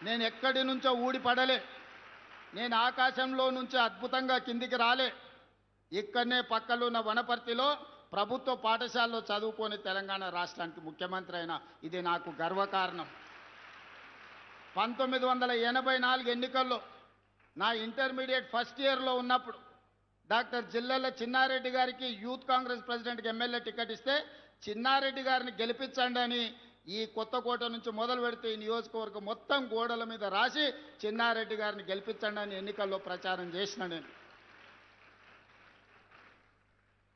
నేను ఎక్కడి నుంచో ఊడిపడలే, నేను ఆకాశంలో నుంచి అద్భుతంగా కిందికి రాలే. ఇక్కడనే పక్కలో ఉన్న వనపర్తిలో ప్రభుత్వ పాఠశాలలో చదువుకొని తెలంగాణ రాష్ట్రానికి ముఖ్యమంత్రి అయినా ఇది నాకు గర్వకారణం. 1984 ఎన్నికల్లో నా ఇంటర్మీడియట్ ఫస్ట్ ఇయర్లో ఉన్నప్పుడు డాక్టర్ జిల్లెల చిన్నారెడ్డి గారికి యూత్ కాంగ్రెస్ ప్రెసిడెంట్కి ఎమ్మెల్యే టికెట్ ఇస్తే చిన్నారెడ్డి గారిని గెలిపించండి అని ఈ కొత్తకోట నుంచి మొదలు పెడితే ఈ నియోజకవర్గం మొత్తం గోడల మీద రాసి చిన్నారెడ్డి గారిని గెలిపించండి అని ఎన్నికల్లో ప్రచారం చేసిన నేను.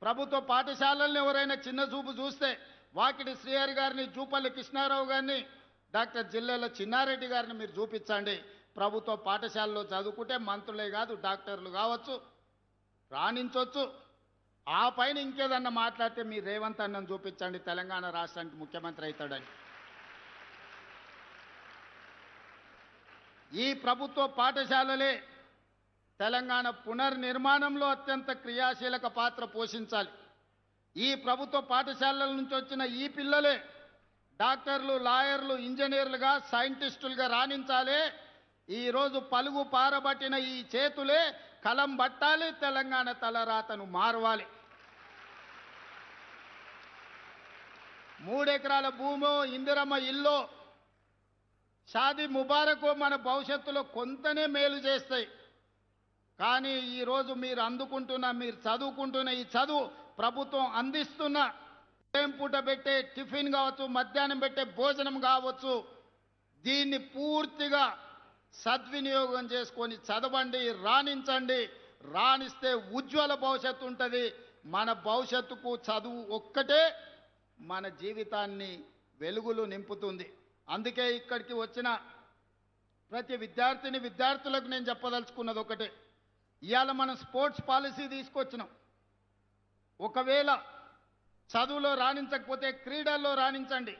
ప్రభుత్వ పాఠశాలలను ఎవరైనా చిన్న చూపు చూస్తే వాకిటి శ్రీహరి గారిని, జూపల్లి కృష్ణారావు గారిని, డాక్టర్ జిల్లెల చిన్నారెడ్డి గారిని మీరు చూపించండి. ప్రభుత్వ పాఠశాలలో చదువుకుంటే మంత్రులే కాదు డాక్టర్లు కావచ్చు, రాణించవచ్చు. ఆ పైన ఇంకేదన్నా మాట్లాడితే మీ రేవంత్ అన్నను చూపించండి తెలంగాణ రాష్ట్రానికి ముఖ్యమంత్రి అవుతాడని. ఈ ప్రభుత్వ పాఠశాలలే తెలంగాణ పునర్నిర్మాణంలో అత్యంత క్రియాశీలక పాత్ర పోషించాలి. ఈ ప్రభుత్వ పాఠశాలల నుంచి వచ్చిన ఈ పిల్లలే డాక్టర్లు, లాయర్లు, ఇంజనీర్లుగా, సైంటిస్టులుగా రాణించాలి. ఈరోజు పలుగు పారబట్టిన ఈ చేతులే కలం బట్టాలి, తెలంగాణ తలరాతను మారవాలి. 3 ఎకరాల భూమో, ఇందిరమ్మ ఇల్లో, షాదీ ముబారకో మన భవిష్యత్తులో కొంతనే మేలు చేస్తాయి. కానీ ఈరోజు మీరు అందుకుంటున్న, మీరు చదువుకుంటున్న ఈ చదువు ప్రభుత్వం అందిస్తున్న ఉదయం పూట పెట్టే టిఫిన్ కావచ్చు, మధ్యాహ్నం పెట్టే భోజనం కావచ్చు, దీన్ని పూర్తిగా సద్వినియోగం చేసుకొని చదవండి, రాణించండి. రాణిస్తే ఉజ్వల భవిష్యత్తు ఉంటుంది. మన భవిష్యత్తుకు చదువు ఒక్కటే మన జీవితాన్ని వెలుగులు నింపుతుంది. అందుకే ఇక్కడికి వచ్చిన ప్రతి విద్యార్థిని, విద్యార్థులకు నేను చెప్పదలుచుకున్నది ఒకటే. ఇవాళ మనం స్పోర్ట్స్ పాలసీ తీసుకొచ్చినాం. ఒకవేళ చదువులో రాణించకపోతే క్రీడల్లో రాణించండి.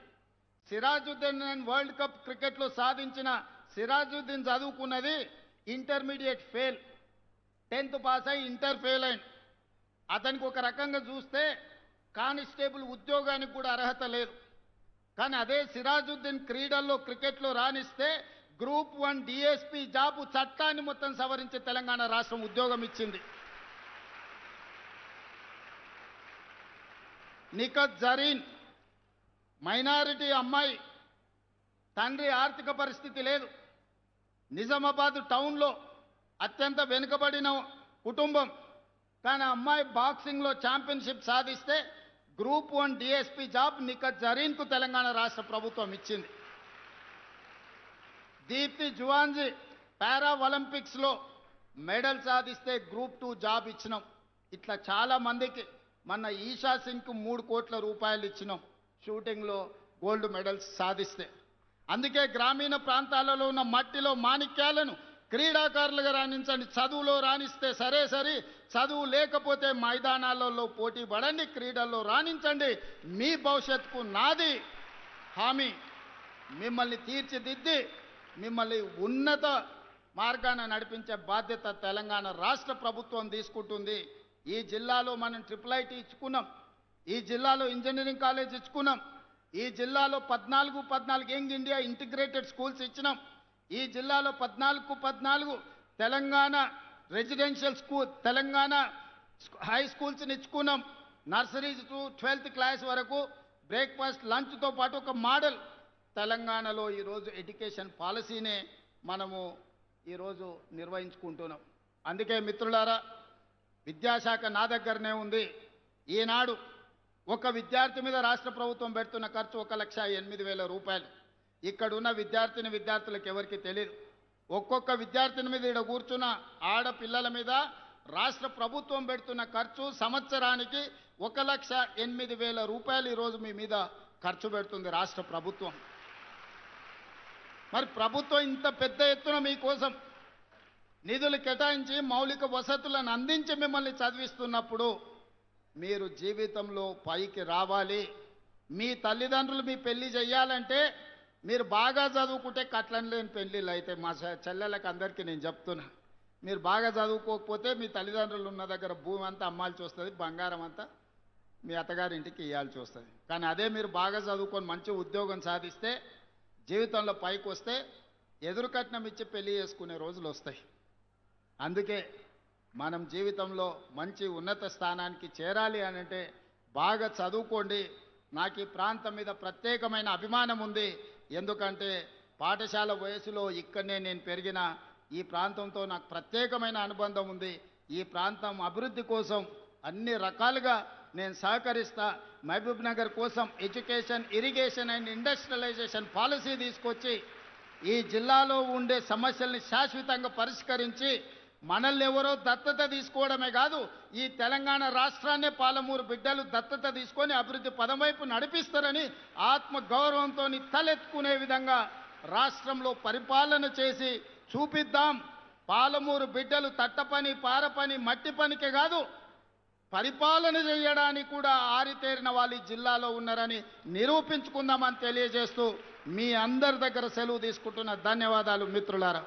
సిరాజుద్దీన్ వరల్డ్ కప్ క్రికెట్లో సాధించిన సిరాజుద్దీన్ చదువుకున్నది ఇంటర్మీడియట్ ఫెయిల్, 10th పాస్ అయి ఇంటర్ ఫెయిల్ అయిన అతనికి ఒక రకంగా చూస్తే కానిస్టేబుల్ ఉద్యోగానికి కూడా అర్హత లేదు. కానీ అదే సిరాజుద్దీన్ క్రీడల్లో, క్రికెట్లో రాణిస్తే గ్రూప్ 1 DSP జాబు చట్టాన్ని మొత్తం సవరించి తెలంగాణ రాష్ట్రం ఉద్యోగం ఇచ్చింది. నిఖత్ జరీన్ మైనారిటీ అమ్మాయి, తండ్రి ఆర్థిక పరిస్థితి లేదు, నిజామాబాద్ టౌన్లో అత్యంత వెనుకబడిన కుటుంబం. కానీ అమ్మాయి బాక్సింగ్లో ఛాంపియన్షిప్ సాధిస్తే గ్రూప్ 1 DSP జాబ్ నిఖత్ జరీన్కు తెలంగాణ రాష్ట్ర ప్రభుత్వం ఇచ్చింది. దీప్తి జువాన్జీ పారా ఒలింపిక్స్లో మెడల్ సాధిస్తే గ్రూప్ 2 జాబ్ ఇచ్చినాం. ఇట్లా చాలా మందికి, మన ఈషా సింగ్కు 3 కోట్ల రూపాయలు ఇచ్చినాం షూటింగ్లో గోల్డ్ మెడల్స్ సాధిస్తే. అందుకే గ్రామీణ ప్రాంతాలలో ఉన్న మట్టిలో మాణిక్యాలను క్రీడాకారులుగా రాణించండి. చదువులో రాణిస్తే సరే, చదువు లేకపోతే మైదానాలలో పోటీ పడండి, క్రీడల్లో రాణించండి. మీ భవిష్యత్తుకు నాది హామీ. మిమ్మల్ని తీర్చిదిద్ది మిమ్మల్ని ఉన్నత మార్గాన నడిపించే బాధ్యత తెలంగాణ రాష్ట్ర ప్రభుత్వం తీసుకుంటుంది. ఈ జిల్లాలో మనం IIIT ఇచ్చుకున్నాం, ఈ జిల్లాలో ఇంజనీరింగ్ కాలేజ్ ఇచ్చుకున్నాం, ఈ జిల్లాలో 14 యంగ్ ఇండియా ఇంటిగ్రేటెడ్ స్కూల్స్ ఇచ్చినాం, ఈ జిల్లాలో 14 Telangana residential school, Telangana high స్కూల్స్ని ఇచ్చుకున్నాం. నర్సరీ టు 12th క్లాస్ వరకు బ్రేక్ఫాస్ట్, లంచ్తో పాటు ఒక మోడల్ తెలంగాణలో ఈరోజు ఎడ్యుకేషన్ పాలసీనే మనము ఈరోజు నిర్వహించుకుంటున్నాం. అందుకే మిత్రులారా, విద్యాశాఖ నా దగ్గరనే ఉంది. ఈనాడు ఒక విద్యార్థి మీద రాష్ట్ర ప్రభుత్వం పెడుతున్న ఖర్చు 1,08,000 రూపాయలు. ఇక్కడున్న విద్యార్థులకు ఎవరికి తెలియదు. ఒక్కొక్క విద్యార్థిని మీద ఇక్కడ కూర్చున్న ఆడపిల్లల మీద రాష్ట్ర ప్రభుత్వం పెడుతున్న ఖర్చు సంవత్సరానికి 1,08,000 రూపాయలు ఈరోజు మీ మీద ఖర్చు పెడుతుంది రాష్ట్ర ప్రభుత్వం. మరి ప్రభుత్వం ఇంత పెద్ద ఎత్తున మీకోసం నిధులు కేటాయించి మౌలిక వసతులను అందించి మిమ్మల్ని చదివిస్తున్నప్పుడు మీరు జీవితంలో పైకి రావాలి. మీ తల్లిదండ్రులు మీ పెళ్లి చేయాలంటే మీరు బాగా చదువుకుంటే కట్లం లేని పెళ్ళిళ్ళు అయితే మా చెల్లెళ్ళకి అందరికీ నేను చెప్తున్నా. మీరు బాగా చదువుకోకపోతే మీ తల్లిదండ్రులు ఉన్న దగ్గర భూమి అంతా అమ్మాల్సి వస్తుంది, బంగారం అంతా మీ అత్తగారింటికి ఇవ్వాల్సి వస్తుంది. కానీ అదే మీరు బాగా చదువుకొని మంచి ఉద్యోగం సాధిస్తే, జీవితంలో పైకి వస్తే ఎదురు కట్నం ఇచ్చి పెళ్లి చేసుకునే రోజులు వస్తాయి. అందుకే మనం జీవితంలో మంచి ఉన్నత స్థానానికి చేరాలి అని అంటే బాగా చదువుకోండి. నాకు ఈ ప్రాంతం మీద ప్రత్యేకమైన అభిమానం ఉంది. ఎందుకంటే పాఠశాల వయసులో ఇక్కడనే నేను పెరిగిన ఈ ప్రాంతంతో నాకు ప్రత్యేకమైన అనుబంధం ఉంది. ఈ ప్రాంతం అభివృద్ధి కోసం అన్ని రకాలుగా నేను సహకరిస్తా. మహబూబ్ నగర్ కోసం education, irrigation and industrialization policy తీసుకొచ్చి ఈ జిల్లాలో ఉండే సమస్యల్ని శాశ్వతంగా పరిష్కరించి మనల్ని ఎవరో దత్తత తీసుకోవడమే కాదు, ఈ తెలంగాణ రాష్ట్రాన్నే పాలమూరు బిడ్డలు దత్తత తీసుకొని అభివృద్ధి పదం వైపు నడిపిస్తారని ఆత్మ గౌరవంతో తలెత్తుకునే విధంగా రాష్ట్రంలో పరిపాలన చేసి చూపిద్దాం. పాలమూరు బిడ్డలు తట్టపని, పారపని, మట్టి పనికే కాదు పరిపాలన చేయడానికి కూడా ఆరితేరిన వాళ్ళు ఈ జిల్లాలో ఉన్నారని నిరూపించుకుందామని తెలియజేస్తూ మీ అందరి దగ్గర సెలవు తీసుకుంటున్న ధన్యవాదాలు మిత్రులారా.